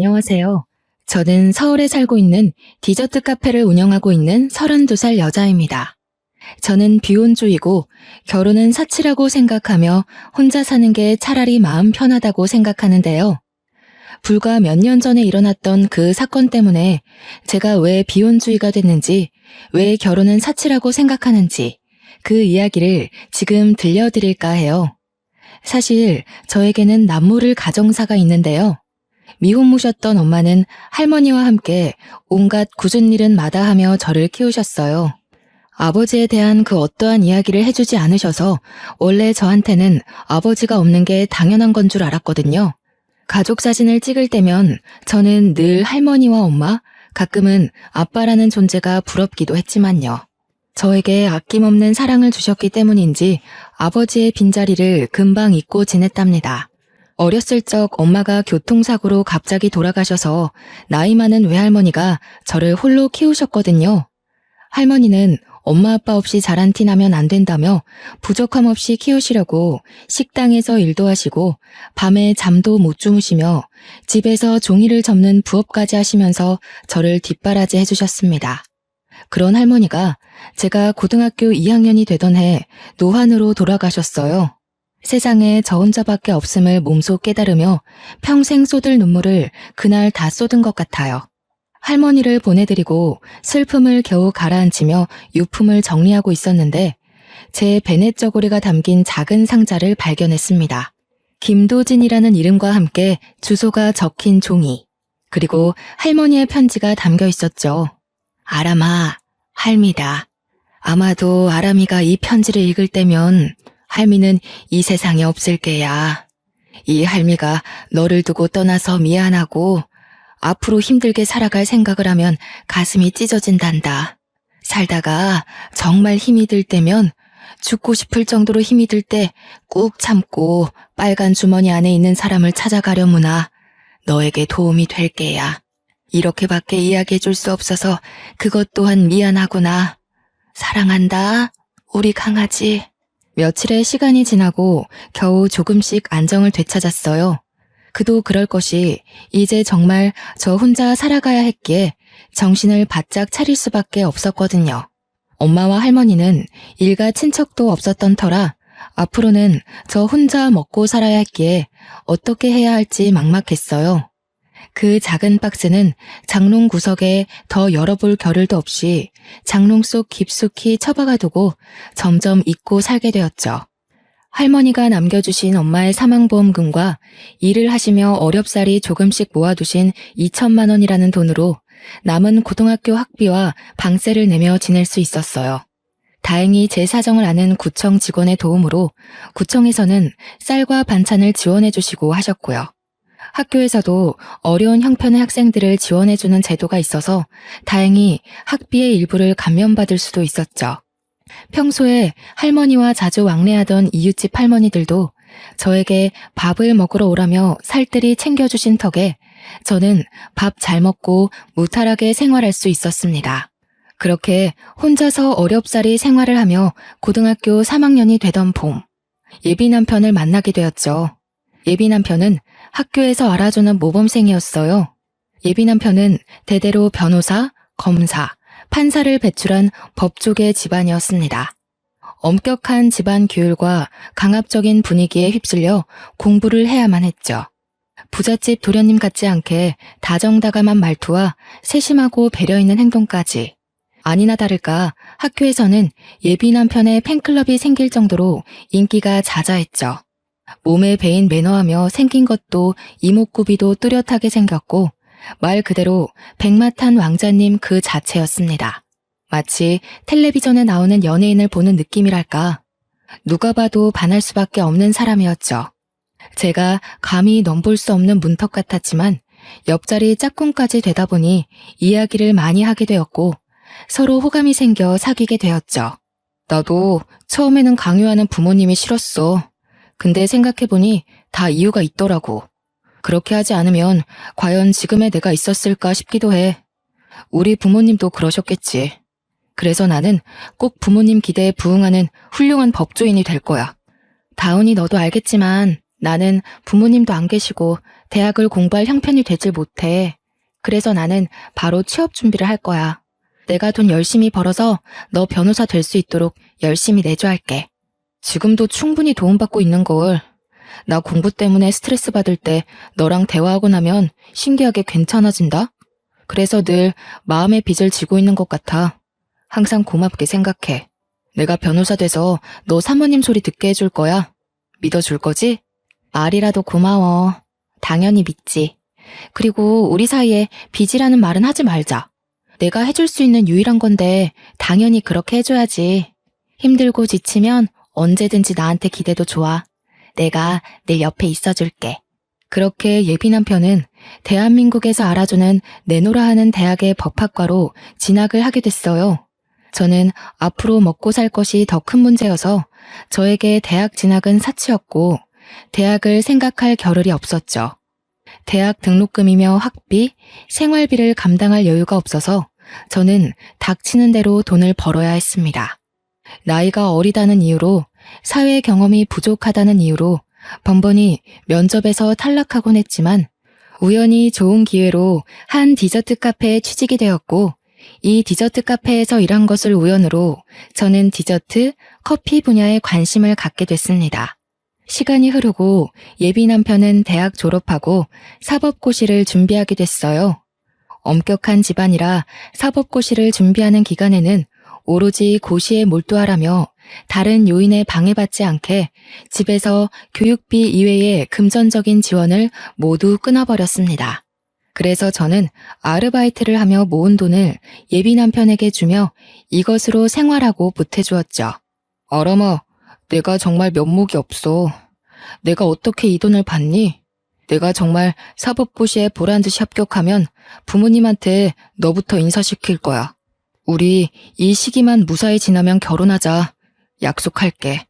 안녕하세요. 저는 서울에 살고 있는 디저트 카페를 운영하고 있는 32살 여자입니다. 저는 비혼주의고 결혼은 사치라고 생각하며 혼자 사는 게 차라리 마음 편하다고 생각하는데요. 불과 몇 년 전에 일어났던 그 사건 때문에 제가 왜 비혼주의가 됐는지, 왜 결혼은 사치라고 생각하는지 그 이야기를 지금 들려드릴까 해요. 사실 저에게는 남모를 가정사가 있는데요. 미혼모셨던 엄마는 할머니와 함께 온갖 굳은 일은 마다하며 저를 키우셨어요. 아버지에 대한 그 어떠한 이야기를 해주지 않으셔서 원래 저한테는 아버지가 없는 게 당연한 건 줄 알았거든요. 가족 사진을 찍을 때면 저는 늘 할머니와 엄마, 가끔은 아빠라는 존재가 부럽기도 했지만요. 저에게 아낌없는 사랑을 주셨기 때문인지 아버지의 빈자리를 금방 잊고 지냈답니다. 어렸을 적 엄마가 교통사고로 갑자기 돌아가셔서 나이 많은 외할머니가 저를 홀로 키우셨거든요. 할머니는 엄마 아빠 없이 자란 티 나면 안 된다며 부족함 없이 키우시려고 식당에서 일도 하시고 밤에 잠도 못 주무시며 집에서 종이를 접는 부업까지 하시면서 저를 뒷바라지 해주셨습니다. 그런 할머니가 제가 고등학교 2학년이 되던 해 노환으로 돌아가셨어요. 세상에 저 혼자밖에 없음을 몸소 깨달으며 평생 쏟을 눈물을 그날 다 쏟은 것 같아요. 할머니를 보내드리고 슬픔을 겨우 가라앉히며 유품을 정리하고 있었는데 제 베넷 저고리가 담긴 작은 상자를 발견했습니다. 김도진이라는 이름과 함께 주소가 적힌 종이, 그리고 할머니의 편지가 담겨 있었죠. 아람아, 할미다. 아마도 아람이가 이 편지를 읽을 때면 할미는 이 세상에 없을 게야. 이 할미가 너를 두고 떠나서 미안하고 앞으로 힘들게 살아갈 생각을 하면 가슴이 찢어진단다. 살다가 정말 힘이 들 때면 죽고 싶을 정도로 힘이 들 때 꾹 참고 빨간 주머니 안에 있는 사람을 찾아가려무나 너에게 도움이 될 게야. 이렇게밖에 이야기해 줄 수 없어서 그것 또한 미안하구나. 사랑한다, 우리 강아지. 며칠의 시간이 지나고 겨우 조금씩 안정을 되찾았어요. 그도 그럴 것이 이제 정말 저 혼자 살아가야 했기에 정신을 바짝 차릴 수밖에 없었거든요. 엄마와 할머니는 일가 친척도 없었던 터라 앞으로는 저 혼자 먹고 살아야 했기에 어떻게 해야 할지 막막했어요. 그 작은 박스는 장롱 구석에 더 열어볼 겨를도 없이 장롱 속 깊숙이 처박아 두고 점점 잊고 살게 되었죠. 할머니가 남겨주신 엄마의 사망보험금과 일을 하시며 어렵사리 조금씩 모아두신 2천만 원이라는 돈으로 남은 고등학교 학비와 방세를 내며 지낼 수 있었어요. 다행히 제 사정을 아는 구청 직원의 도움으로 구청에서는 쌀과 반찬을 지원해 주시고 하셨고요. 학교에서도 어려운 형편의 학생들을 지원해주는 제도가 있어서 다행히 학비의 일부를 감면받을 수도 있었죠. 평소에 할머니와 자주 왕래하던 이웃집 할머니들도 저에게 밥을 먹으러 오라며 살뜰히 챙겨주신 덕에 저는 밥 잘 먹고 무탈하게 생활할 수 있었습니다. 그렇게 혼자서 어렵사리 생활을 하며 고등학교 3학년이 되던 봄, 예비 남편을 만나게 되었죠. 예비 남편은 학교에서 알아주는 모범생이었어요. 예비 남편은 대대로 변호사, 검사, 판사를 배출한 법조계 집안이었습니다. 엄격한 집안 규율과 강압적인 분위기에 휩쓸려 공부를 해야만 했죠. 부잣집 도련님 같지 않게 다정다감한 말투와 세심하고 배려 있는 행동까지. 아니나 다를까 학교에서는 예비 남편의 팬클럽이 생길 정도로 인기가 자자했죠. 몸에 배인 매너하며 생긴 것도 이목구비도 뚜렷하게 생겼고 말 그대로 백마탄 왕자님 그 자체였습니다. 마치 텔레비전에 나오는 연예인을 보는 느낌이랄까. 누가 봐도 반할 수밖에 없는 사람이었죠. 제가 감히 넘볼 수 없는 문턱 같았지만 옆자리 짝꿍까지 되다 보니 이야기를 많이 하게 되었고 서로 호감이 생겨 사귀게 되었죠. 나도 처음에는 강요하는 부모님이 싫었어. 근데 생각해보니 다 이유가 있더라고. 그렇게 하지 않으면 과연 지금의 내가 있었을까 싶기도 해. 우리 부모님도 그러셨겠지. 그래서 나는 꼭 부모님 기대에 부응하는 훌륭한 법조인이 될 거야. 다운이 너도 알겠지만 나는 부모님도 안 계시고 대학을 공부할 형편이 되질 못해. 그래서 나는 바로 취업 준비를 할 거야. 내가 돈 열심히 벌어서 너 변호사 될 수 있도록 열심히 내조할게. 지금도 충분히 도움받고 있는 걸. 나 공부 때문에 스트레스 받을 때 너랑 대화하고 나면 신기하게 괜찮아진다? 그래서 늘 마음의 빚을 지고 있는 것 같아. 항상 고맙게 생각해. 내가 변호사 돼서 너 사모님 소리 듣게 해줄 거야. 믿어줄 거지? 말이라도 고마워. 당연히 믿지. 그리고 우리 사이에 빚이라는 말은 하지 말자. 내가 해줄 수 있는 유일한 건데 당연히 그렇게 해줘야지. 힘들고 지치면 언제든지 나한테 기대도 좋아. 내가 늘 옆에 있어줄게. 그렇게 예비 남편은 대한민국에서 알아주는 내노라 하는 대학의 법학과로 진학을 하게 됐어요. 저는 앞으로 먹고 살 것이 더 큰 문제여서 저에게 대학 진학은 사치였고 대학을 생각할 겨를이 없었죠. 대학 등록금이며 학비, 생활비를 감당할 여유가 없어서 저는 닥치는 대로 돈을 벌어야 했습니다. 나이가 어리다는 이유로, 사회 경험이 부족하다는 이유로 번번이 면접에서 탈락하곤 했지만 우연히 좋은 기회로 한 디저트 카페에 취직이 되었고 이 디저트 카페에서 일한 것을 우연으로 저는 디저트, 커피 분야에 관심을 갖게 됐습니다. 시간이 흐르고 예비 남편은 대학 졸업하고 사법고시를 준비하게 됐어요. 엄격한 집안이라 사법고시를 준비하는 기간에는 오로지 고시에 몰두하라며 다른 요인에 방해받지 않게 집에서 교육비 이외의 금전적인 지원을 모두 끊어버렸습니다. 그래서 저는 아르바이트를 하며 모은 돈을 예비 남편에게 주며 이것으로 생활하고 보태주었죠. 어러머, 내가 정말 면목이 없어. 내가 어떻게 이 돈을 받니? 내가 정말 사법고시에 보란듯이 합격하면 부모님한테 너부터 인사시킬 거야. 우리 이 시기만 무사히 지나면 결혼하자. 약속할게.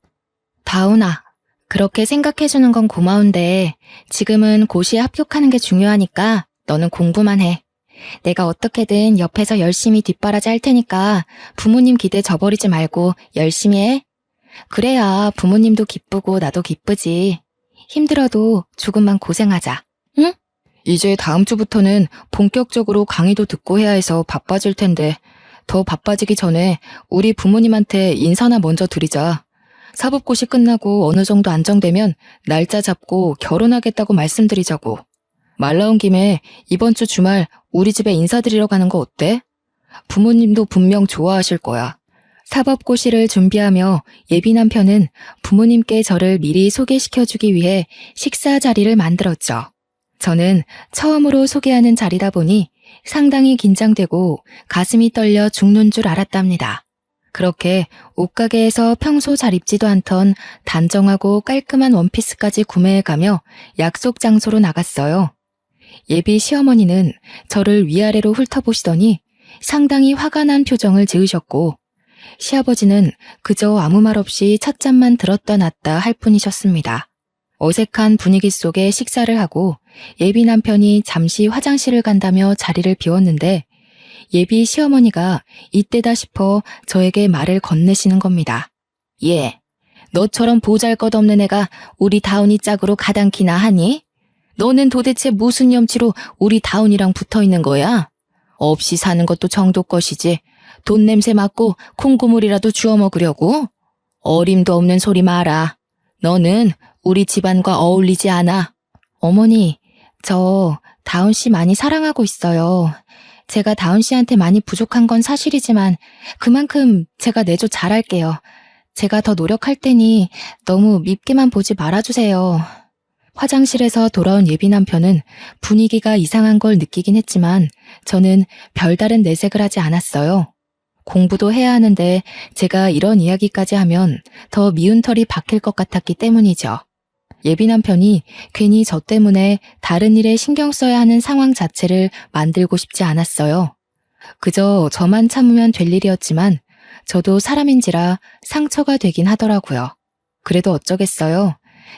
다운아, 그렇게 생각해주는 건 고마운데 지금은 고시에 합격하는 게 중요하니까 너는 공부만 해. 내가 어떻게든 옆에서 열심히 뒷바라지 할 테니까 부모님 기대 저버리지 말고 열심히 해. 그래야 부모님도 기쁘고 나도 기쁘지. 힘들어도 조금만 고생하자. 응? 이제 다음 주부터는 본격적으로 강의도 듣고 해야 해서 바빠질 텐데 더 바빠지기 전에 우리 부모님한테 인사나 먼저 드리자. 사법고시 끝나고 어느 정도 안정되면 날짜 잡고 결혼하겠다고 말씀드리자고. 말 나온 김에 이번 주 주말 우리 집에 인사드리러 가는 거 어때? 부모님도 분명 좋아하실 거야. 사법고시를 준비하며 예비 남편은 부모님께 저를 미리 소개시켜주기 위해 식사 자리를 만들었죠. 저는 처음으로 소개하는 자리다 보니 상당히 긴장되고 가슴이 떨려 죽는 줄 알았답니다. 그렇게 옷가게에서 평소 잘 입지도 않던 단정하고 깔끔한 원피스까지 구매해가며 약속 장소로 나갔어요. 예비 시어머니는 저를 위아래로 훑어보시더니 상당히 화가 난 표정을 지으셨고 시아버지는 그저 아무 말 없이 찻잔만 들었다 놨다 할 뿐이셨습니다. 어색한 분위기 속에 식사를 하고 예비 남편이 잠시 화장실을 간다며 자리를 비웠는데 예비 시어머니가 이때다 싶어 저에게 말을 건네시는 겁니다. 예, 너처럼 보잘것없는 애가 우리 다운이 짝으로 가당키나 하니? 너는 도대체 무슨 염치로 우리 다운이랑 붙어있는 거야? 없이 사는 것도 정도 것이지 돈 냄새 맡고 콩고물이라도 주워 먹으려고? 어림도 없는 소리 마라. 너는 우리 집안과 어울리지 않아. 어머니, 저 다운 씨 많이 사랑하고 있어요. 제가 다운 씨한테 많이 부족한 건 사실이지만 그만큼 제가 내조 잘할게요. 제가 더 노력할 테니 너무 밉게만 보지 말아주세요. 화장실에서 돌아온 예비 남편은 분위기가 이상한 걸 느끼긴 했지만 저는 별다른 내색을 하지 않았어요. 공부도 해야 하는데 제가 이런 이야기까지 하면 더 미운 털이 박힐 것 같았기 때문이죠. 예비 남편이 괜히 저 때문에 다른 일에 신경 써야 하는 상황 자체를 만들고 싶지 않았어요. 그저 저만 참으면 될 일이었지만 저도 사람인지라 상처가 되긴 하더라고요. 그래도 어쩌겠어요.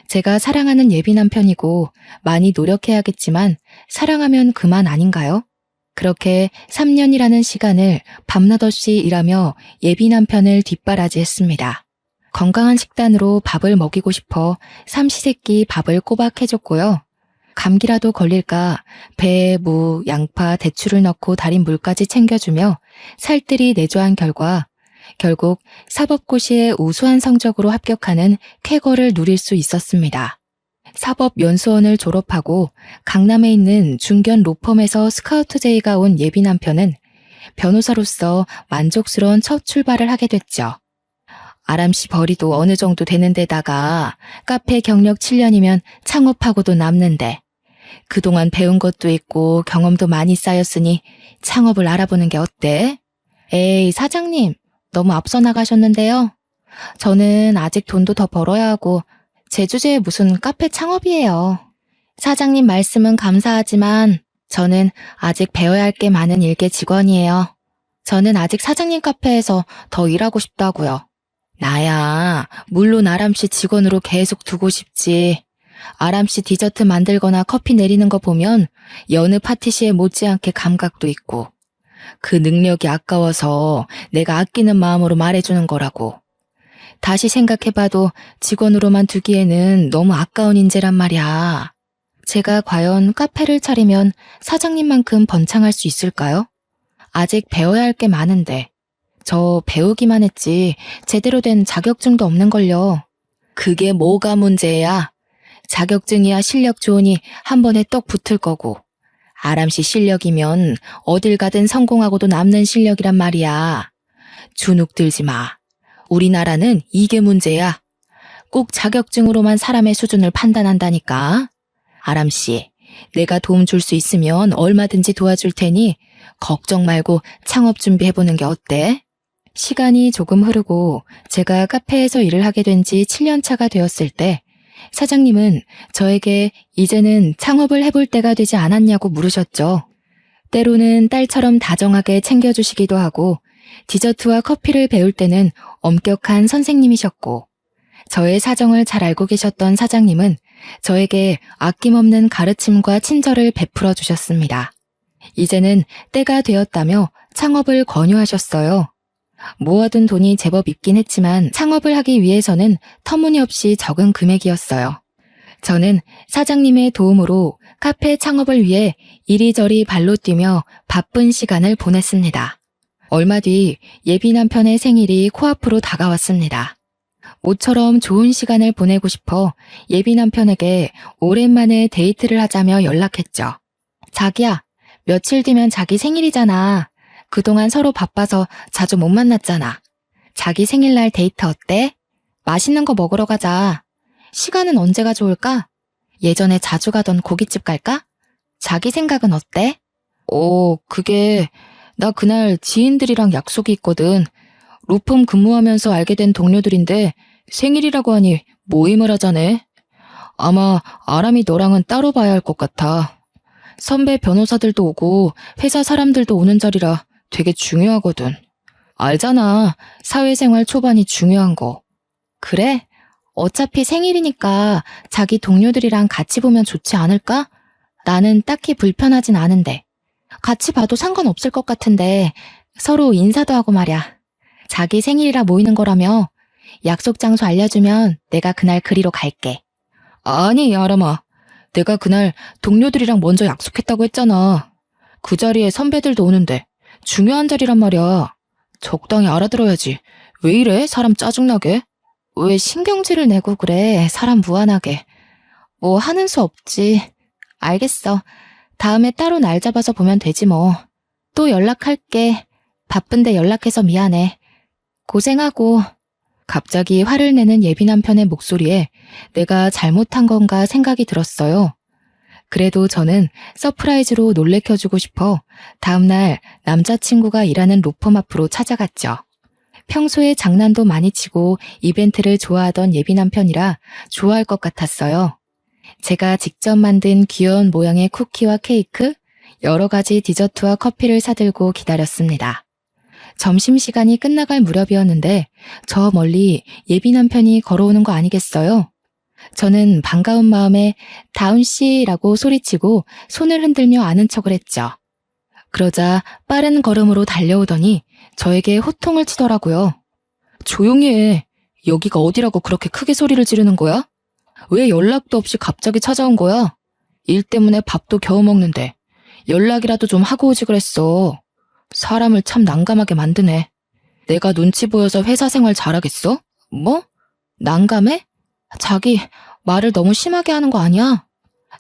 제가 사랑하는 예비 남편이고 많이 노력해야겠지만 사랑하면 그만 아닌가요? 그렇게 3년이라는 시간을 밤낮 없이 일하며 예비 남편을 뒷바라지했습니다. 건강한 식단으로 밥을 먹이고 싶어 삼시세끼 밥을 꼬박 해줬고요. 감기라도 걸릴까 배에 무, 양파, 대추를 넣고 달인 물까지 챙겨주며 살뜰히 내조한 결과 결국 사법고시에 우수한 성적으로 합격하는 쾌거를 누릴 수 있었습니다. 사법연수원을 졸업하고 강남에 있는 중견 로펌에서 스카우트 제의가 온 예비 남편은 변호사로서 만족스러운 첫 출발을 하게 됐죠. 아람씨 벌이도 어느 정도 되는 데다가 카페 경력 7년이면 창업하고도 남는데 그동안 배운 것도 있고 경험도 많이 쌓였으니 창업을 알아보는 게 어때? 에이, 사장님, 너무 앞서 나가셨는데요. 저는 아직 돈도 더 벌어야 하고 제 주제에 무슨 카페 창업이에요. 사장님 말씀은 감사하지만 저는 아직 배워야 할 게 많은 일개 직원이에요. 저는 아직 사장님 카페에서 더 일하고 싶다고요. 나야 물론 아람씨 직원으로 계속 두고 싶지. 아람씨 디저트 만들거나 커피 내리는 거 보면 여느 파티시에 못지않게 감각도 있고 그 능력이 아까워서 내가 아끼는 마음으로 말해주는 거라고. 다시 생각해봐도 직원으로만 두기에는 너무 아까운 인재란 말이야. 제가 과연 카페를 차리면 사장님만큼 번창할 수 있을까요? 아직 배워야 할 게 많은데 저 배우기만 했지 제대로 된 자격증도 없는걸요. 그게 뭐가 문제야? 자격증이야 실력 좋으니 한 번에 떡 붙을 거고 아람씨 실력이면 어딜 가든 성공하고도 남는 실력이란 말이야. 주눅 들지 마. 우리나라는 이게 문제야. 꼭 자격증으로만 사람의 수준을 판단한다니까. 아람씨, 내가 도움 줄 수 있으면 얼마든지 도와줄 테니 걱정 말고 창업 준비해보는 게 어때? 시간이 조금 흐르고 제가 카페에서 일을 하게 된 지 7년 차가 되었을 때 사장님은 저에게 이제는 창업을 해볼 때가 되지 않았냐고 물으셨죠. 때로는 딸처럼 다정하게 챙겨주시기도 하고 디저트와 커피를 배울 때는 엄격한 선생님이셨고 저의 사정을 잘 알고 계셨던 사장님은 저에게 아낌없는 가르침과 친절을 베풀어 주셨습니다. 이제는 때가 되었다며 창업을 권유하셨어요. 모아둔 돈이 제법 있긴 했지만 창업을 하기 위해서는 터무니없이 적은 금액이었어요. 저는 사장님의 도움으로 카페 창업을 위해 이리저리 발로 뛰며 바쁜 시간을 보냈습니다. 얼마 뒤 예비 남편의 생일이 코앞으로 다가왔습니다. 모처럼 좋은 시간을 보내고 싶어 예비 남편에게 오랜만에 데이트를 하자며 연락했죠. 자기야, 며칠 뒤면 자기 생일이잖아. 그동안 서로 바빠서 자주 못 만났잖아. 자기 생일날 데이트 어때? 맛있는 거 먹으러 가자. 시간은 언제가 좋을까? 예전에 자주 가던 고깃집 갈까? 자기 생각은 어때? 그게 나 그날 지인들이랑 약속이 있거든. 로펌 근무하면서 알게 된 동료들인데 생일이라고 하니 모임을 하자네. 아마 아람이 너랑은 따로 봐야 할 것 같아. 선배 변호사들도 오고 회사 사람들도 오는 자리라 되게 중요하거든. 알잖아. 사회생활 초반이 중요한 거. 그래? 어차피 생일이니까 자기 동료들이랑 같이 보면 좋지 않을까? 나는 딱히 불편하진 않은데. 같이 봐도 상관없을 것 같은데 서로 인사도 하고 말야. 자기 생일이라 모이는 거라며 약속 장소 알려주면 내가 그날 그리로 갈게. 아니, 아람아. 내가 그날 동료들이랑 먼저 약속했다고 했잖아. 그 자리에 선배들도 오는데 중요한 자리란 말이야. 적당히 알아들어야지. 왜 이래? 사람 짜증나게. 왜 신경질을 내고 그래? 사람 무안하게. 뭐 하는 수 없지. 알겠어. 다음에 따로 날 잡아서 보면 되지 뭐. 또 연락할게. 바쁜데 연락해서 미안해. 고생하고. 갑자기 화를 내는 예비 남편의 목소리에 내가 잘못한 건가 생각이 들었어요. 그래도 저는 서프라이즈로 놀래켜주고 싶어 다음날 남자친구가 일하는 로펌 앞으로 찾아갔죠. 평소에 장난도 많이 치고 이벤트를 좋아하던 예비 남편이라 좋아할 것 같았어요. 제가 직접 만든 귀여운 모양의 쿠키와 케이크, 여러 가지 디저트와 커피를 사들고 기다렸습니다. 점심시간이 끝나갈 무렵이었는데 저 멀리 예비 남편이 걸어오는 거 아니겠어요? 저는 반가운 마음에 다운씨라고 소리치고 손을 흔들며 아는 척을 했죠. 그러자 빠른 걸음으로 달려오더니 저에게 호통을 치더라고요. 조용히 해. 여기가 어디라고 그렇게 크게 소리를 지르는 거야? 왜 연락도 없이 갑자기 찾아온 거야? 일 때문에 밥도 겨우 먹는데 연락이라도 좀 하고 오지 그랬어. 사람을 참 난감하게 만드네. 내가 눈치 보여서 회사 생활 잘하겠어? 뭐? 난감해? 자기 말을 너무 심하게 하는 거 아니야?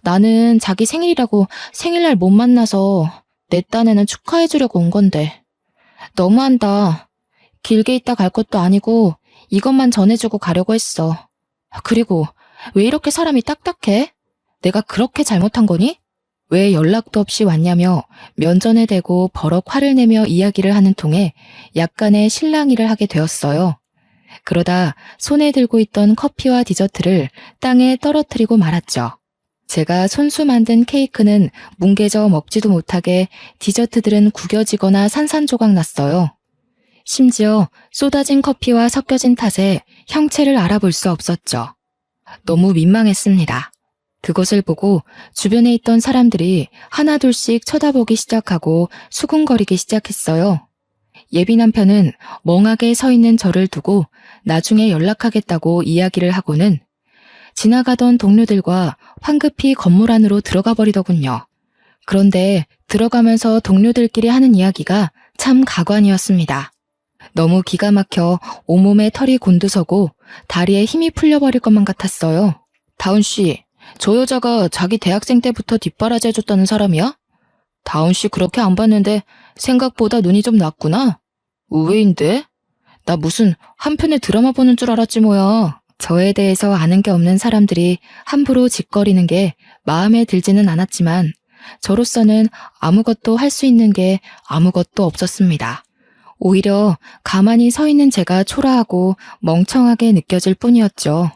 나는 자기 생일이라고 생일날 못 만나서 내 딴에는 축하해주려고 온 건데. 너무한다. 길게 있다 갈 것도 아니고 이것만 전해주고 가려고 했어. 그리고 왜 이렇게 사람이 딱딱해? 내가 그렇게 잘못한 거니? 왜 연락도 없이 왔냐며 면전에 대고 버럭 화를 내며 이야기를 하는 통에 약간의 실랑이를 하게 되었어요. 그러다 손에 들고 있던 커피와 디저트를 땅에 떨어뜨리고 말았죠. 제가 손수 만든 케이크는 뭉개져 먹지도 못하게 디저트들은 구겨지거나 산산조각 났어요. 심지어 쏟아진 커피와 섞여진 탓에 형체를 알아볼 수 없었죠. 너무 민망했습니다. 그것을 보고 주변에 있던 사람들이 하나둘씩 쳐다보기 시작하고 수군거리기 시작했어요. 예비 남편은 멍하게 서 있는 저를 두고 나중에 연락하겠다고 이야기를 하고는 지나가던 동료들과 황급히 건물 안으로 들어가 버리더군요. 그런데 들어가면서 동료들끼리 하는 이야기가 참 가관이었습니다. 너무 기가 막혀 온몸에 털이 곤두서고 다리에 힘이 풀려버릴 것만 같았어요. 다운 씨, 저 여자가 자기 대학생 때부터 뒷바라지 해줬다는 사람이야? 다운 씨 그렇게 안 봤는데 생각보다 눈이 좀 났구나. 의외인데? 나 무슨 한편의 드라마 보는 줄 알았지 뭐야. 저에 대해서 아는 게 없는 사람들이 함부로 짓거리는 게 마음에 들지는 않았지만 저로서는 아무것도 할 수 있는 게 아무것도 없었습니다. 오히려 가만히 서 있는 제가 초라하고 멍청하게 느껴질 뿐이었죠.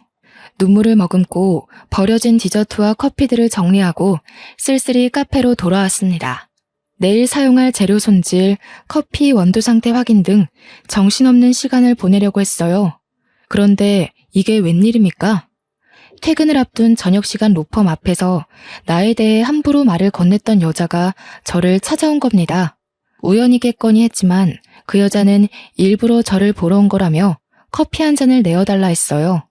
눈물을 머금고 버려진 디저트와 커피들을 정리하고 쓸쓸히 카페로 돌아왔습니다. 내일 사용할 재료 손질, 커피 원두 상태 확인 등 정신없는 시간을 보내려고 했어요. 그런데 이게 웬일입니까? 퇴근을 앞둔 저녁시간 로펌 앞에서 나에 대해 함부로 말을 건넸던 여자가 저를 찾아온 겁니다. 우연이겠거니 했지만 그 여자는 일부러 저를 보러 온 거라며 커피 한 잔을 내어달라 했어요.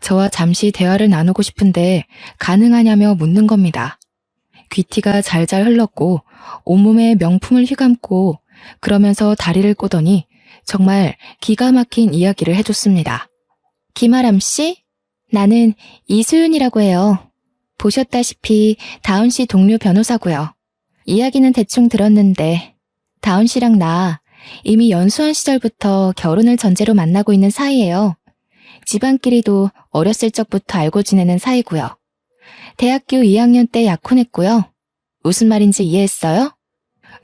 저와 잠시 대화를 나누고 싶은데 가능하냐며 묻는 겁니다. 귀티가 잘잘 흘렀고 온몸에 명품을 휘감고 그러면서 다리를 꼬더니 정말 기가 막힌 이야기를 해줬습니다. 김아람 씨? 나는 이수윤이라고 해요. 보셨다시피 다운 씨 동료 변호사고요. 이야기는 대충 들었는데 다운 씨랑 나 이미 연수원 시절부터 결혼을 전제로 만나고 있는 사이예요. 집안끼리도 어렸을 적부터 알고 지내는 사이고요. 대학교 2학년 때 약혼했고요. 무슨 말인지 이해했어요?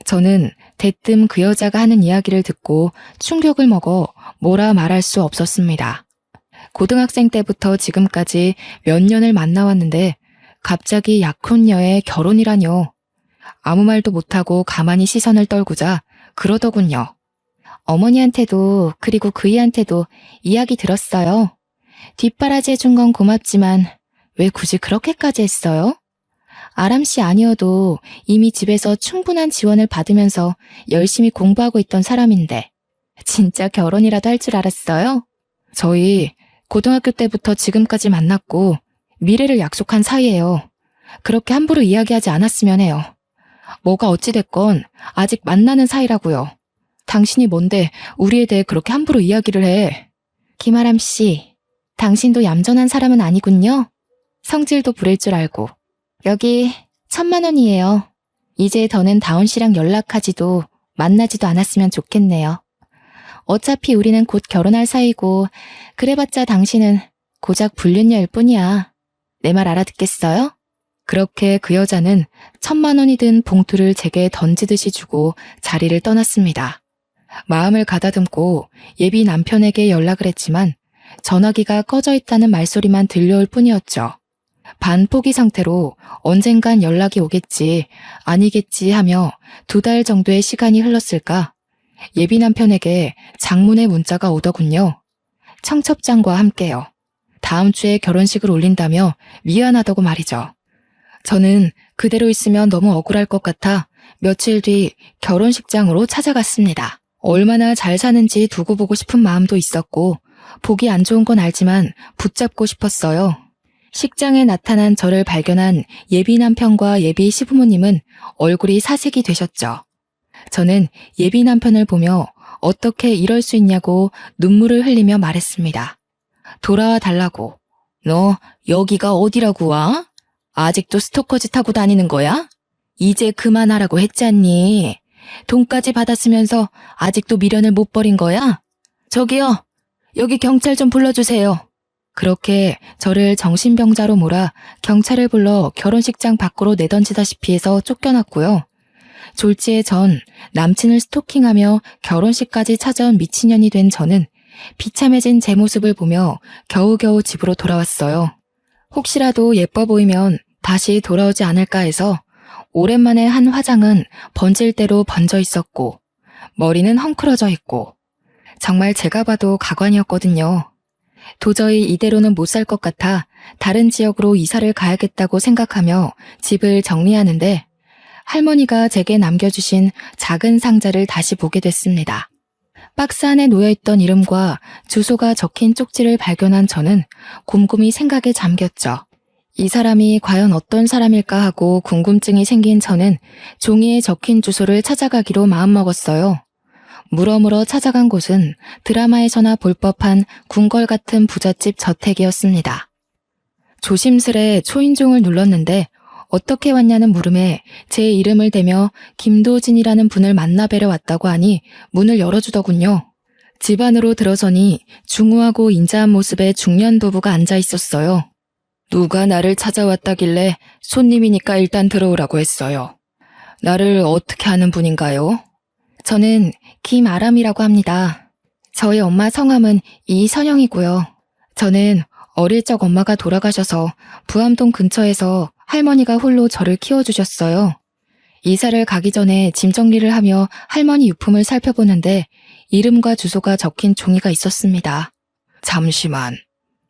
저는 대뜸 그 여자가 하는 이야기를 듣고 충격을 먹어 뭐라 말할 수 없었습니다. 고등학생 때부터 지금까지 몇 년을 만나왔는데 갑자기 약혼녀의 결혼이라뇨. 아무 말도 못하고 가만히 시선을 떨구자 그러더군요. 어머니한테도 그리고 그이한테도 이야기 들었어요. 뒷바라지 해준 건 고맙지만 왜 굳이 그렇게까지 했어요? 아람 씨 아니어도 이미 집에서 충분한 지원을 받으면서 열심히 공부하고 있던 사람인데 진짜 결혼이라도 할 줄 알았어요? 저희 고등학교 때부터 지금까지 만났고 미래를 약속한 사이예요. 그렇게 함부로 이야기하지 않았으면 해요. 뭐가 어찌됐건 아직 만나는 사이라고요. 당신이 뭔데 우리에 대해 그렇게 함부로 이야기를 해. 김아람 씨, 당신도 얌전한 사람은 아니군요. 성질도 부릴 줄 알고. 여기 1,000만 원이에요. 이제 더는 다운 씨랑 연락하지도 만나지도 않았으면 좋겠네요. 어차피 우리는 곧 결혼할 사이고 그래봤자 당신은 고작 불륜녀일 뿐이야. 내 말 알아듣겠어요? 그렇게 그 여자는 1,000만 원이 든 봉투를 제게 던지듯이 주고 자리를 떠났습니다. 마음을 가다듬고 예비 남편에게 연락을 했지만 전화기가 꺼져 있다는 말소리만 들려올 뿐이었죠. 반포기 상태로 언젠간 연락이 오겠지 아니겠지 하며 2달 정도의 시간이 흘렀을까 예비 남편에게 장문의 문자가 오더군요. 청첩장과 함께요. 다음 주에 결혼식을 올린다며 미안하다고 말이죠. 저는 그대로 있으면 너무 억울할 것 같아 며칠 뒤 결혼식장으로 찾아갔습니다. 얼마나 잘 사는지 두고 보고 싶은 마음도 있었고 보기 안 좋은 건 알지만 붙잡고 싶었어요. 식장에 나타난 저를 발견한 예비 남편과 예비 시부모님은 얼굴이 사색이 되셨죠. 저는 예비 남편을 보며 어떻게 이럴 수 있냐고 눈물을 흘리며 말했습니다. 돌아와 달라고. 너 여기가 어디라고 와? 아직도 스토커 짓 하고 다니는 거야? 이제 그만하라고 했잖니. 돈까지 받았으면서 아직도 미련을 못 버린 거야? 저기요, 여기 경찰 좀 불러주세요. 그렇게 저를 정신병자로 몰아 경찰을 불러 결혼식장 밖으로 내던지다시피 해서 쫓겨났고요. 졸지에 전 남친을 스토킹하며 결혼식까지 찾아온 미친년이 된 저는 비참해진 제 모습을 보며 겨우겨우 집으로 돌아왔어요. 혹시라도 예뻐 보이면 다시 돌아오지 않을까 해서 오랜만에 한 화장은 번질 대로 번져 있었고 머리는 헝클어져 있고 정말 제가 봐도 가관이었거든요. 도저히 이대로는 못 살 것 같아 다른 지역으로 이사를 가야겠다고 생각하며 집을 정리하는데 할머니가 제게 남겨주신 작은 상자를 다시 보게 됐습니다. 박스 안에 놓여있던 이름과 주소가 적힌 쪽지를 발견한 저는 곰곰이 생각에 잠겼죠. 이 사람이 과연 어떤 사람일까 하고 궁금증이 생긴 저는 종이에 적힌 주소를 찾아가기로 마음먹었어요. 물어물어 찾아간 곳은 드라마에서나 볼 법한 궁궐 같은 부잣집 저택이었습니다. 조심스레 초인종을 눌렀는데 어떻게 왔냐는 물음에 제 이름을 대며 김도진이라는 분을 만나 뵈러 왔다고 하니 문을 열어주더군요. 집 안으로 들어서니 중후하고 인자한 모습의 중년 부부가 앉아 있었어요. 누가 나를 찾아왔다길래 손님이니까 일단 들어오라고 했어요. 나를 어떻게 아는 분인가요? 저는 김아람이라고 합니다. 저희 엄마 성함은 이선영이고요. 저는 어릴 적 엄마가 돌아가셔서 부암동 근처에서 할머니가 홀로 저를 키워주셨어요. 이사를 가기 전에 짐 정리를 하며 할머니 유품을 살펴보는데 이름과 주소가 적힌 종이가 있었습니다. 잠시만,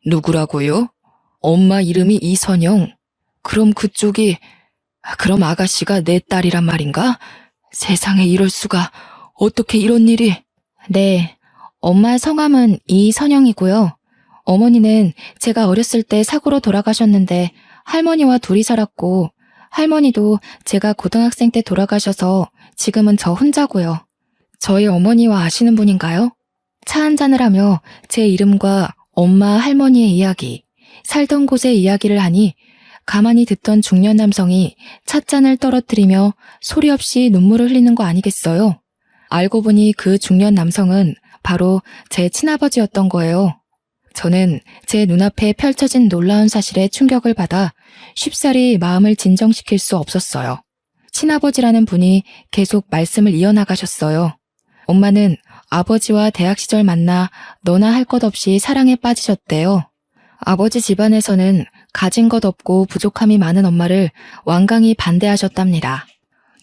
누구라고요? 엄마 이름이 이선영. 그럼 그럼 아가씨가 내 딸이란 말인가? 세상에 이럴 수가, 어떻게 이런 일이? 네, 엄마 성함은 이선영이고요. 어머니는 제가 어렸을 때 사고로 돌아가셨는데 할머니와 둘이 살았고 할머니도 제가 고등학생 때 돌아가셔서 지금은 저 혼자고요. 저희 어머니와 아시는 분인가요? 차 한잔을 하며 제 이름과 엄마 할머니의 이야기, 살던 곳의 이야기를 하니 가만히 듣던 중년 남성이 찻잔을 떨어뜨리며 소리 없이 눈물을 흘리는 거 아니겠어요? 알고 보니 그 중년 남성은 바로 제 친아버지였던 거예요. 저는 제 눈앞에 펼쳐진 놀라운 사실에 충격을 받아 쉽사리 마음을 진정시킬 수 없었어요. 친아버지라는 분이 계속 말씀을 이어나가셨어요. 엄마는 아버지와 대학 시절 만나 너나 할 것 없이 사랑에 빠지셨대요. 아버지 집안에서는 가진 것 없고 부족함이 많은 엄마를 완강히 반대하셨답니다.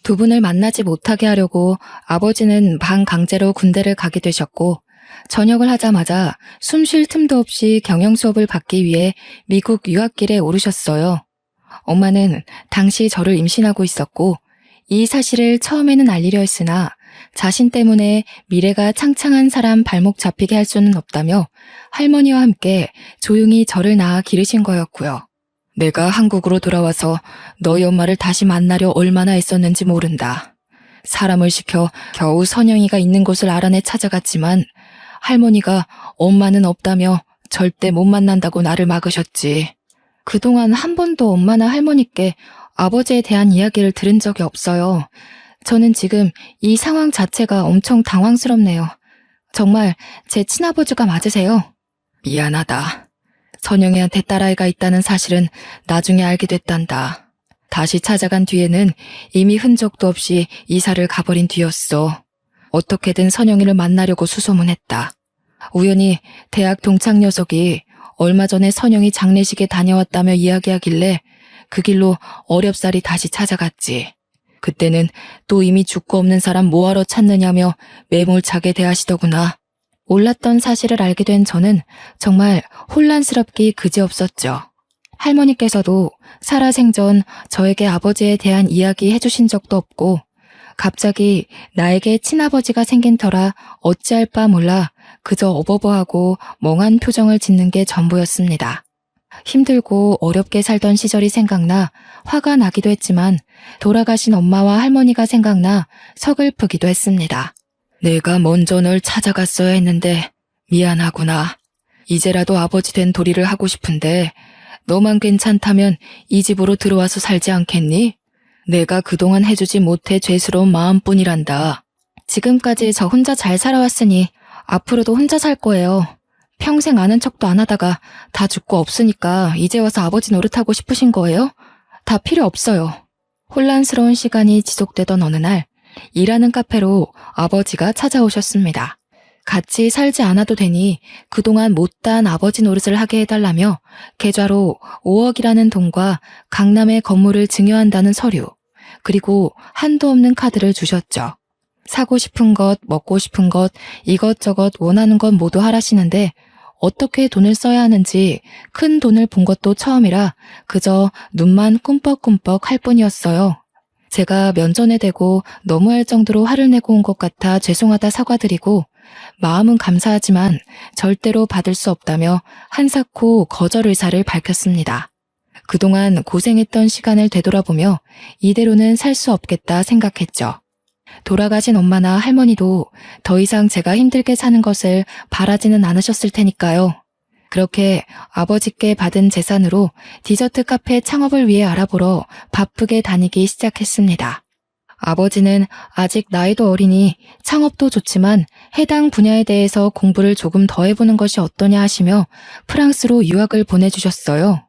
두 분을 만나지 못하게 하려고 아버지는 반강제로 군대를 가게 되셨고 전역을 하자마자 숨 쉴 틈도 없이 경영 수업을 받기 위해 미국 유학길에 오르셨어요. 엄마는 당시 저를 임신하고 있었고 이 사실을 처음에는 알리려 했으나 자신 때문에 미래가 창창한 사람 발목 잡히게 할 수는 없다며 할머니와 함께 조용히 저를 낳아 기르신 거였고요. 내가 한국으로 돌아와서 너희 엄마를 다시 만나려 얼마나 애썼는지 모른다. 사람을 시켜 겨우 선영이가 있는 곳을 알아내 찾아갔지만 할머니가 엄마는 없다며 절대 못 만난다고 나를 막으셨지. 그동안 한 번도 엄마나 할머니께 아버지에 대한 이야기를 들은 적이 없어요. 저는 지금 이 상황 자체가 엄청 당황스럽네요. 정말 제 친아버지가 맞으세요? 미안하다. 선영이한테 딸아이가 있다는 사실은 나중에 알게 됐단다. 다시 찾아간 뒤에는 이미 흔적도 없이 이사를 가버린 뒤였어. 어떻게든 선영이를 만나려고 수소문했다. 우연히 대학 동창 녀석이 얼마 전에 선영이 장례식에 다녀왔다며 이야기하길래 그 길로 어렵사리 다시 찾아갔지. 그때는 또 이미 죽고 없는 사람 뭐하러 찾느냐며 매몰차게 대하시더구나. 몰랐던 사실을 알게 된 저는 정말 혼란스럽기 그지없었죠. 할머니께서도 살아생전 저에게 아버지에 대한 이야기 해주신 적도 없고 갑자기 나에게 친아버지가 생긴 터라 어찌할 바 몰라 그저 어버버하고 멍한 표정을 짓는 게 전부였습니다. 힘들고 어렵게 살던 시절이 생각나 화가 나기도 했지만 돌아가신 엄마와 할머니가 생각나 서글프기도 했습니다. 내가 먼저 널 찾아갔어야 했는데 미안하구나. 이제라도 아버지 된 도리를 하고 싶은데 너만 괜찮다면 이 집으로 들어와서 살지 않겠니? 내가 그동안 해주지 못해 죄스러운 마음뿐이란다. 지금까지 저 혼자 잘 살아왔으니 앞으로도 혼자 살 거예요. 평생 아는 척도 안 하다가 다 죽고 없으니까 이제 와서 아버지 노릇하고 싶으신 거예요? 다 필요 없어요. 혼란스러운 시간이 지속되던 어느 날 일하는 카페로 아버지가 찾아오셨습니다. 같이 살지 않아도 되니 그동안 못다한 아버지 노릇을 하게 해달라며 계좌로 5억이라는 돈과 강남의 건물을 증여한다는 서류, 그리고 한도 없는 카드를 주셨죠. 사고 싶은 것, 먹고 싶은 것, 이것저것 원하는 것 모두 하라시는데 어떻게 돈을 써야 하는지 큰 돈을 본 것도 처음이라 그저 눈만 꿈뻑꿈뻑 할 뿐이었어요. 제가 면전에 대고 너무할 정도로 화를 내고 온 것 같아 죄송하다 사과드리고 마음은 감사하지만 절대로 받을 수 없다며 한사코 거절 의사를 밝혔습니다. 그동안 고생했던 시간을 되돌아보며 이대로는 살 수 없겠다 생각했죠. 돌아가신 엄마나 할머니도 더 이상 제가 힘들게 사는 것을 바라지는 않으셨을 테니까요. 그렇게 아버지께 받은 재산으로 디저트 카페 창업을 위해 알아보러 바쁘게 다니기 시작했습니다. 아버지는 아직 나이도 어리니 창업도 좋지만 해당 분야에 대해서 공부를 조금 더 해보는 것이 어떠냐 하시며 프랑스로 유학을 보내주셨어요.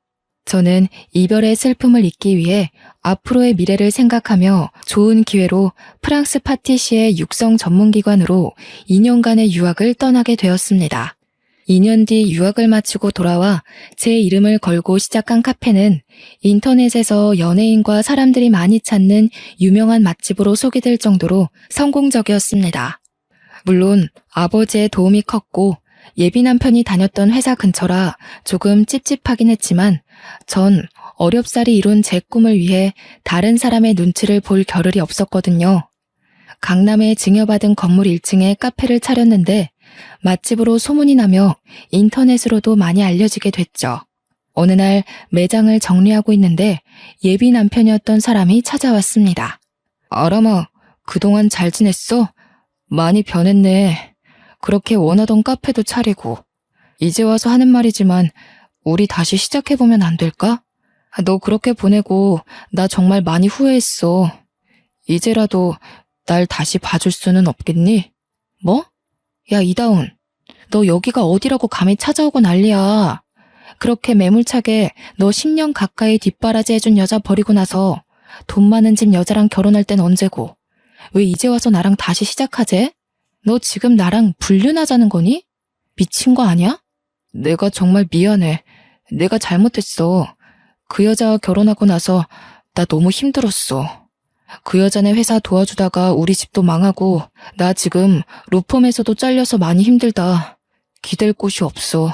저는 이별의 슬픔을 잊기 위해 앞으로의 미래를 생각하며 좋은 기회로 프랑스 파티시의 육성 전문기관으로 2년간의 유학을 떠나게 되었습니다. 2년 뒤 유학을 마치고 돌아와 제 이름을 걸고 시작한 카페는 인터넷에서 연예인과 사람들이 많이 찾는 유명한 맛집으로 소개될 정도로 성공적이었습니다. 물론 아버지의 도움이 컸고 예비 남편이 다녔던 회사 근처라 조금 찝찝하긴 했지만 전 어렵사리 이룬 제 꿈을 위해 다른 사람의 눈치를 볼 겨를이 없었거든요. 강남에 증여받은 건물 1층에 카페를 차렸는데 맛집으로 소문이 나며 인터넷으로도 많이 알려지게 됐죠. 어느 날 매장을 정리하고 있는데 예비 남편이었던 사람이 찾아왔습니다. 아람아, 그동안 잘 지냈어? 많이 변했네. 그렇게 원하던 카페도 차리고. 이제 와서 하는 말이지만 우리 다시 시작해보면 안 될까? 너 그렇게 보내고 나 정말 많이 후회했어. 이제라도 날 다시 봐줄 수는 없겠니? 뭐? 야, 이다운. 너 여기가 어디라고 감히 찾아오고 난리야. 그렇게 매몰차게 너 10년 가까이 뒷바라지 해준 여자 버리고 나서 돈 많은 집 여자랑 결혼할 땐 언제고. 왜 이제 와서 나랑 다시 시작하재? 너 지금 나랑 불륜하자는 거니? 미친 거 아니야? 내가 정말 미안해. 내가 잘못했어. 그 여자와 결혼하고 나서 나 너무 힘들었어. 그 여자네 회사 도와주다가 우리 집도 망하고 나 지금 로펌에서도 잘려서 많이 힘들다. 기댈 곳이 없어.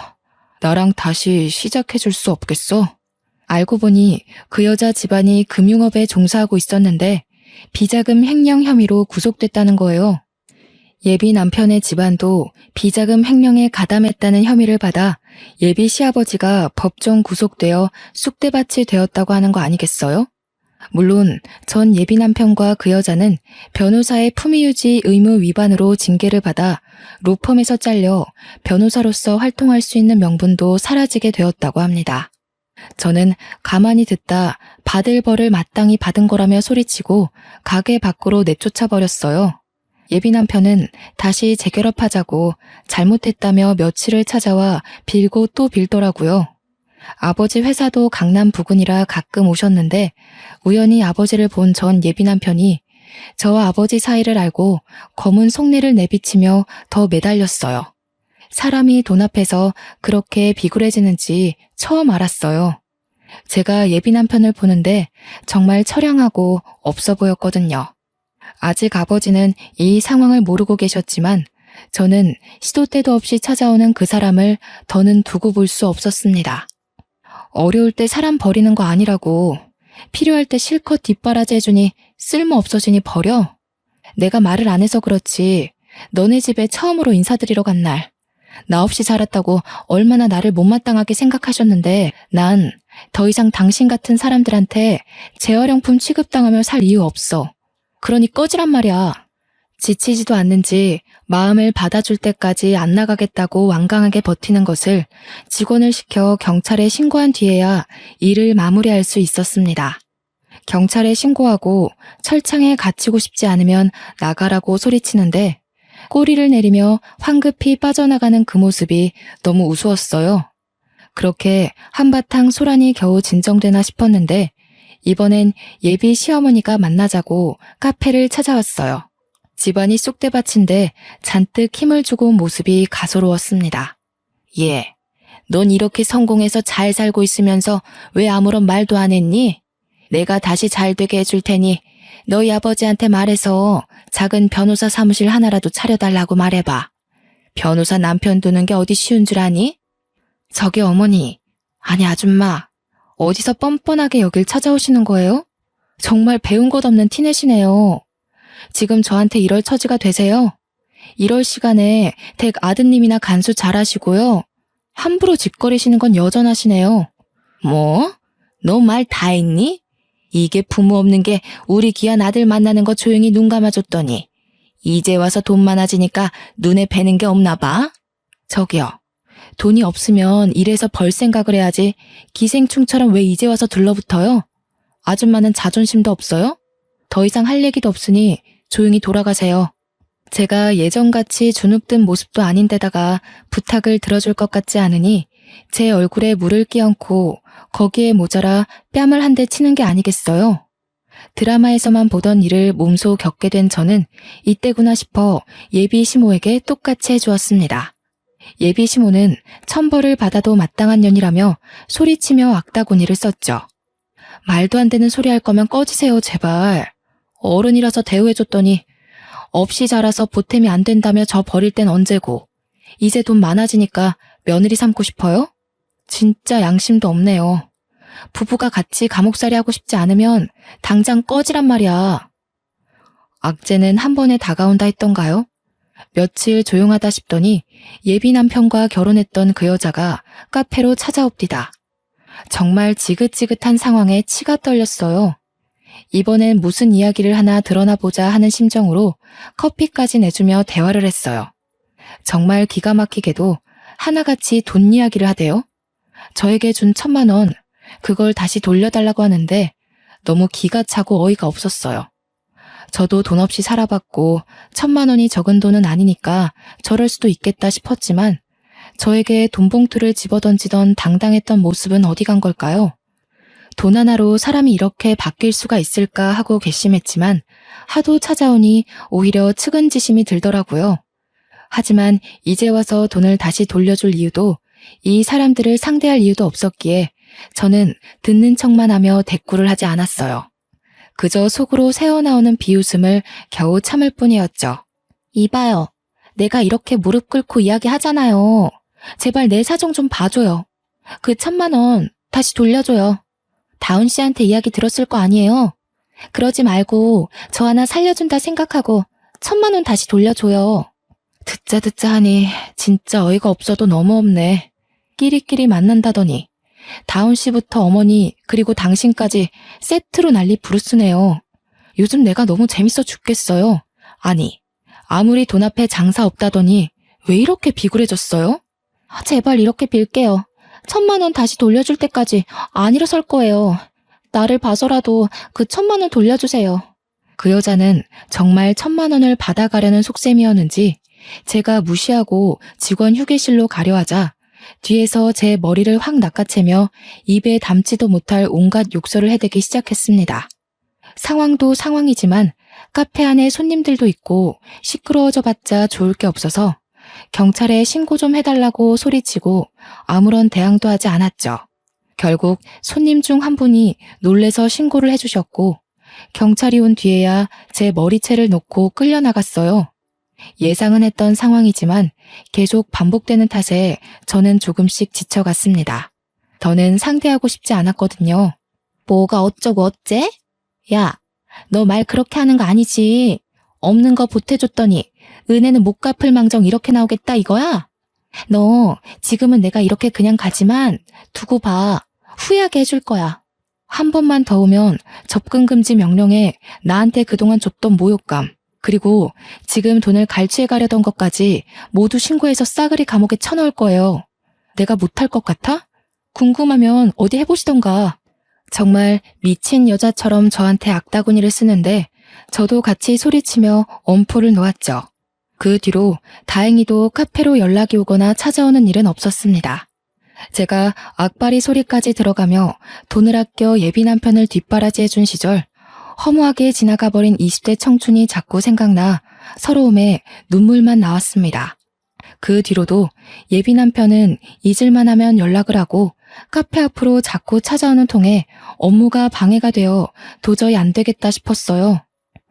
나랑 다시 시작해줄 수 없겠어? 알고 보니 그 여자 집안이 금융업에 종사하고 있었는데 비자금 횡령 혐의로 구속됐다는 거예요. 예비 남편의 집안도 비자금 횡령에 가담했다는 혐의를 받아 예비 시아버지가 법정 구속되어 쑥대밭이 되었다고 하는 거 아니겠어요? 물론 전 예비 남편과 그 여자는 변호사의 품위유지 의무 위반으로 징계를 받아 로펌에서 잘려 변호사로서 활동할 수 있는 명분도 사라지게 되었다고 합니다. 저는 가만히 듣다 받을 벌을 마땅히 받은 거라며 소리치고 가게 밖으로 내쫓아 버렸어요. 예비 남편은 다시 재결합하자고 잘못했다며 며칠을 찾아와 빌고 또 빌더라고요. 아버지 회사도 강남 부근이라 가끔 오셨는데 우연히 아버지를 본 전 예비 남편이 저와 아버지 사이를 알고 검은 속내를 내비치며 더 매달렸어요. 사람이 돈 앞에서 그렇게 비굴해지는지 처음 알았어요. 제가 예비 남편을 보는데 정말 처량하고 없어 보였거든요. 아직 아버지는 이 상황을 모르고 계셨지만 저는 시도 때도 없이 찾아오는 그 사람을 더는 두고 볼 수 없었습니다. 어려울 때 사람 버리는 거 아니라고. 필요할 때 실컷 뒷바라지 해주니 쓸모 없어지니 버려. 내가 말을 안 해서 그렇지. 너네 집에 처음으로 인사드리러 간 날 나 없이 살았다고 얼마나 나를 못마땅하게 생각하셨는데 난 더 이상 당신 같은 사람들한테 재활용품 취급당하며 살 이유 없어. 그러니 꺼지란 말이야. 지치지도 않는지 마음을 받아줄 때까지 안 나가겠다고 완강하게 버티는 것을 직원을 시켜 경찰에 신고한 뒤에야 일을 마무리할 수 있었습니다. 경찰에 신고하고 철창에 갇히고 싶지 않으면 나가라고 소리치는데 꼬리를 내리며 황급히 빠져나가는 그 모습이 너무 우스웠어요. 그렇게 한바탕 소란이 겨우 진정되나 싶었는데 이번엔 예비 시어머니가 만나자고 카페를 찾아왔어요. 집안이 쑥대밭인데 잔뜩 힘을 주고 온 모습이 가소로웠습니다. 예, 넌 이렇게 성공해서 잘 살고 있으면서 왜 아무런 말도 안 했니? 내가 다시 잘 되게 해줄 테니 너희 아버지한테 말해서 작은 변호사 사무실 하나라도 차려달라고 말해봐. 변호사 남편 두는 게 어디 쉬운 줄 아니? 저기 어머니, 아니 아줌마, 어디서 뻔뻔하게 여길 찾아오시는 거예요? 정말 배운 것 없는 티내시네요. 지금 저한테 이럴 처지가 되세요? 이럴 시간에 댁 아드님이나 간수 잘하시고요. 함부로 짓거리시는 건 여전하시네요. 뭐? 너 말 다 했니? 이게 부모 없는 게 우리 귀한 아들 만나는 거 조용히 눈 감아줬더니 이제 와서 돈 많아지니까 눈에 뵈는 게 없나 봐? 저기요. 돈이 없으면 일해서 벌 생각을 해야지 기생충처럼 왜 이제 와서 들러붙어요? 아줌마는 자존심도 없어요? 더 이상 할 얘기도 없으니 조용히 돌아가세요. 제가 예전같이 주눅든 모습도 아닌데다가 부탁을 들어줄 것 같지 않으니 제 얼굴에 물을 끼얹고 거기에 모자라 뺨을 한 대 치는 게 아니겠어요? 드라마에서만 보던 일을 몸소 겪게 된 저는 이때구나 싶어 예비 시모에게 똑같이 해주었습니다. 예비 시모는 천벌을 받아도 마땅한 년이라며 소리치며 악다구니를 썼죠. 말도 안 되는 소리 할 거면 꺼지세요, 제발. 어른이라서 대우해줬더니 없이 자라서 보탬이 안 된다며 저 버릴 땐 언제고. 이제 돈 많아지니까 며느리 삼고 싶어요? 진짜 양심도 없네요. 부부가 같이 감옥살이 하고 싶지 않으면 당장 꺼지란 말이야. 악재는 한 번에 다가온다 했던가요? 며칠 조용하다 싶더니 예비 남편과 결혼했던 그 여자가 카페로 찾아옵디다. 정말 지긋지긋한 상황에 치가 떨렸어요. 이번엔 무슨 이야기를 하나 드러나 보자 하는 심정으로 커피까지 내주며 대화를 했어요. 정말 기가 막히게도 하나같이 돈 이야기를 하대요. 저에게 준 1,000만 원, 그걸 다시 돌려달라고 하는데 너무 기가 차고 어이가 없었어요. 저도 돈 없이 살아봤고 1,000만 원이 적은 돈은 아니니까 저럴 수도 있겠다 싶었지만 저에게 돈 봉투를 집어던지던 당당했던 모습은 어디 간 걸까요? 돈 하나로 사람이 이렇게 바뀔 수가 있을까 하고 괘씸했지만 하도 찾아오니 오히려 측은지심이 들더라고요. 하지만 이제 와서 돈을 다시 돌려줄 이유도 이 사람들을 상대할 이유도 없었기에 저는 듣는 척만 하며 대꾸를 하지 않았어요. 그저 속으로 새어나오는 비웃음을 겨우 참을 뿐이었죠. 이봐요. 내가 이렇게 무릎 꿇고 이야기하잖아요. 제발 내 사정 좀 봐줘요. 그 1,000만 원 다시 돌려줘요. 다운 씨한테 이야기 들었을 거 아니에요? 그러지 말고 저 하나 살려준다 생각하고 1,000만 원 다시 돌려줘요. 듣자 하니 진짜 어이가 없어도 너무 없네. 끼리끼리 만난다더니 다운 씨부터 어머니 그리고 당신까지 세트로 난리 부르스네요. 요즘 내가 너무 재밌어 죽겠어요. 아니, 아무리 돈 앞에 장사 없다더니 왜 이렇게 비굴해졌어요? 제발 이렇게 빌게요. 1,000만 원 다시 돌려줄 때까지 안 일어설 거예요. 나를 봐서라도 그 1,000만 원 돌려주세요. 그 여자는 정말 1,000만 원을 받아가려는 속셈이었는지 제가 무시하고 직원 휴게실로 가려 하자 뒤에서 제 머리를 확 낚아채며 입에 담지도 못할 온갖 욕설을 해대기 시작했습니다. 상황도 상황이지만 카페 안에 손님들도 있고 시끄러워져 봤자 좋을 게 없어서 경찰에 신고 좀 해달라고 소리치고 아무런 대항도 하지 않았죠. 결국 손님 중 한 분이 놀래서 신고를 해주셨고 경찰이 온 뒤에야 제 머리채를 놓고 끌려나갔어요. 예상은 했던 상황이지만 계속 반복되는 탓에 저는 조금씩 지쳐갔습니다. 더는 상대하고 싶지 않았거든요. 뭐가 어쩌고 어째? 야, 너 말 그렇게 하는 거 아니지. 없는 거 보태줬더니 은혜는 못 갚을 망정 이렇게 나오겠다 이거야? 너 지금은 내가 이렇게 그냥 가지만 두고 봐. 후회하게 해줄 거야. 한 번만 더 오면 접근 금지 명령에 나한테 그동안 줬던 모욕감, 그리고 지금 돈을 갈취해 가려던 것까지 모두 신고해서 싸그리 감옥에 쳐넣을 거예요. 내가 못할 것 같아? 궁금하면 어디 해보시던가. 정말 미친 여자처럼 저한테 악다구니를 쓰는데 저도 같이 소리치며 엄포를 놓았죠. 그 뒤로 다행히도 카페로 연락이 오거나 찾아오는 일은 없었습니다. 제가 악바리 소리까지 들어가며 돈을 아껴 예비 남편을 뒷바라지해준 시절, 허무하게 지나가버린 20대 청춘이 자꾸 생각나 서러움에 눈물만 나왔습니다. 그 뒤로도 예비 남편은 잊을만 하면 연락을 하고 카페 앞으로 자꾸 찾아오는 통에 업무가 방해가 되어 도저히 안 되겠다 싶었어요.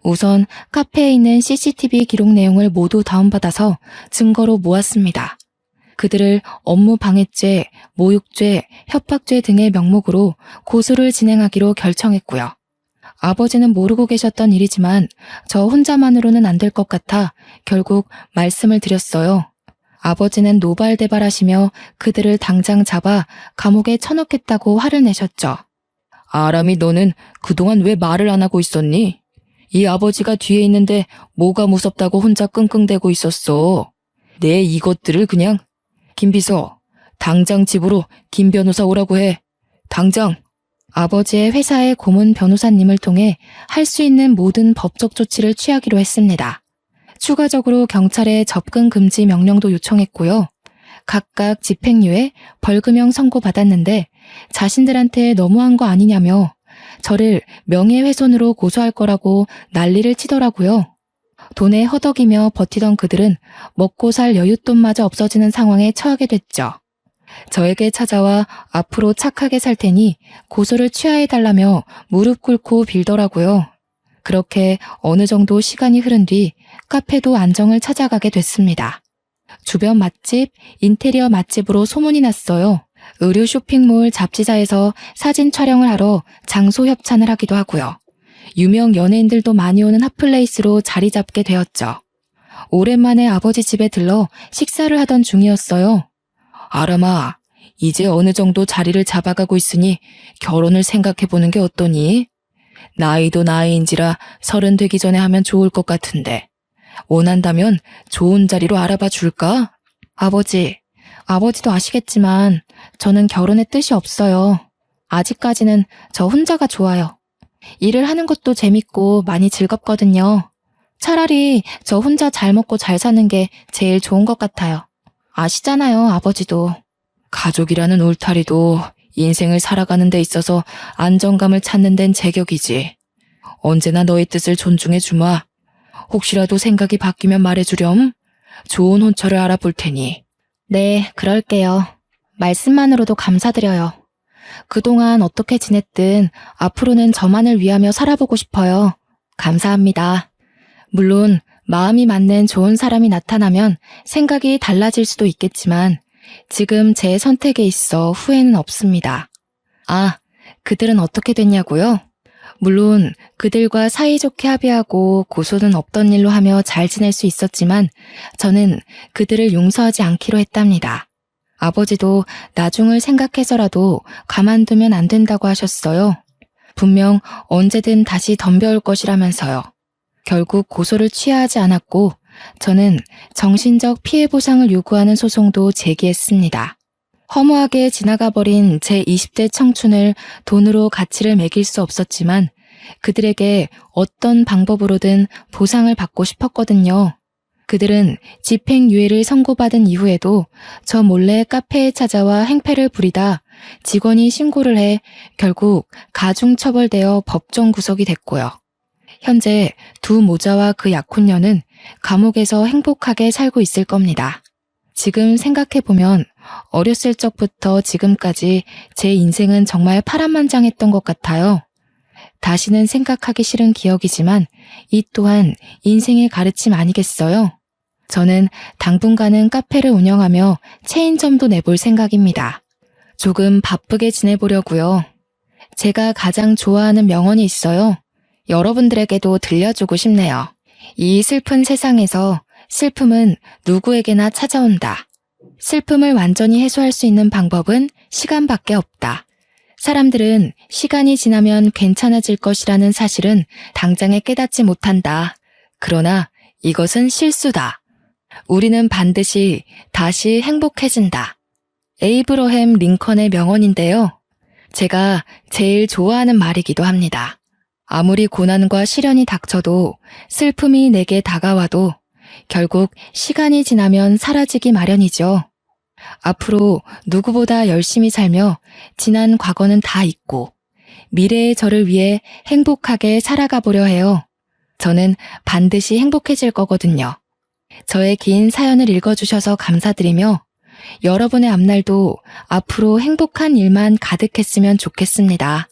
우선 카페에 있는 CCTV 기록 내용을 모두 다운받아서 증거로 모았습니다. 그들을 업무 방해죄, 모욕죄, 협박죄 등의 명목으로 고소를 진행하기로 결정했고요. 아버지는 모르고 계셨던 일이지만 저 혼자만으로는 안 될 것 같아 결국 말씀을 드렸어요. 아버지는 노발대발하시며 그들을 당장 잡아 감옥에 쳐넣겠다고 화를 내셨죠. 아람이, 너는 그동안 왜 말을 안 하고 있었니? 이 아버지가 뒤에 있는데 뭐가 무섭다고 혼자 끙끙대고 있었어. 내 이것들을 그냥. 김비서, 당장 집으로 김 변호사 오라고 해. 당장. 아버지의 회사의 고문 변호사님을 통해 할 수 있는 모든 법적 조치를 취하기로 했습니다. 추가적으로 경찰에 접근 금지 명령도 요청했고요. 각각 집행유예, 벌금형 선고받았는데 자신들한테 너무한 거 아니냐며 저를 명예훼손으로 고소할 거라고 난리를 치더라고요. 돈에 허덕이며 버티던 그들은 먹고 살 여윳돈마저 없어지는 상황에 처하게 됐죠. 저에게 찾아와 앞으로 착하게 살 테니 고소를 취하해달라며 무릎 꿇고 빌더라고요. 그렇게 어느 정도 시간이 흐른 뒤 카페도 안정을 찾아가게 됐습니다. 주변 맛집, 인테리어 맛집으로 소문이 났어요. 의류 쇼핑몰 잡지사에서 사진 촬영을 하러 장소 협찬을 하기도 하고요. 유명 연예인들도 많이 오는 핫플레이스로 자리 잡게 되었죠. 오랜만에 아버지 집에 들러 식사를 하던 중이었어요. 아람아, 이제 어느 정도 자리를 잡아가고 있으니 결혼을 생각해보는 게 어떠니? 나이도 나이인지라 30 되기 전에 하면 좋을 것 같은데. 원한다면 좋은 자리로 알아봐 줄까? 아버지도 아시겠지만 저는 결혼의 뜻이 없어요. 아직까지는 저 혼자가 좋아요. 일을 하는 것도 재밌고 많이 즐겁거든요. 차라리 저 혼자 잘 먹고 잘 사는 게 제일 좋은 것 같아요. 아시잖아요, 아버지도. 가족이라는 울타리도 인생을 살아가는 데 있어서 안정감을 찾는 데는 제격이지. 언제나 너의 뜻을 존중해 주마. 혹시라도 생각이 바뀌면 말해주렴. 좋은 혼처를 알아볼 테니. 네, 그럴게요. 말씀만으로도 감사드려요. 그동안 어떻게 지냈든 앞으로는 저만을 위하며 살아보고 싶어요. 감사합니다. 물론 마음이 맞는 좋은 사람이 나타나면 생각이 달라질 수도 있겠지만 지금 제 선택에 있어 후회는 없습니다. 아, 그들은 어떻게 됐냐고요? 물론 그들과 사이좋게 합의하고 고소는 없던 일로 하며 잘 지낼 수 있었지만 저는 그들을 용서하지 않기로 했답니다. 아버지도 나중을 생각해서라도 가만두면 안 된다고 하셨어요. 분명 언제든 다시 덤벼올 것이라면서요. 결국 고소를 취하지 않았고 저는 정신적 피해 보상을 요구하는 소송도 제기했습니다. 허무하게 지나가버린 제 20대 청춘을 돈으로 가치를 매길 수 없었지만 그들에게 어떤 방법으로든 보상을 받고 싶었거든요. 그들은 집행유예를 선고받은 이후에도 저 몰래 카페에 찾아와 행패를 부리다 직원이 신고를 해 결국 가중처벌되어 법정 구속이 됐고요. 현재 두 모자와 그 약혼녀는 감옥에서 행복하게 살고 있을 겁니다. 지금 생각해보면 어렸을 적부터 지금까지 제 인생은 정말 파란만장했던 것 같아요. 다시는 생각하기 싫은 기억이지만 이 또한 인생의 가르침 아니겠어요? 저는 당분간은 카페를 운영하며 체인점도 내볼 생각입니다. 조금 바쁘게 지내보려고요. 제가 가장 좋아하는 명언이 있어요. 여러분들에게도 들려주고 싶네요. 이 슬픈 세상에서 슬픔은 누구에게나 찾아온다. 슬픔을 완전히 해소할 수 있는 방법은 시간밖에 없다. 사람들은 시간이 지나면 괜찮아질 것이라는 사실은 당장에 깨닫지 못한다. 그러나 이것은 실수다. 우리는 반드시 다시 행복해진다. 에이브러햄 링컨의 명언인데요. 제가 제일 좋아하는 말이기도 합니다. 아무리 고난과 시련이 닥쳐도 슬픔이 내게 다가와도 결국 시간이 지나면 사라지기 마련이죠. 앞으로 누구보다 열심히 살며 지난 과거는 다 잊고 미래의 저를 위해 행복하게 살아가 보려 해요. 저는 반드시 행복해질 거거든요. 저의 긴 사연을 읽어주셔서 감사드리며 여러분의 앞날도 앞으로 행복한 일만 가득했으면 좋겠습니다.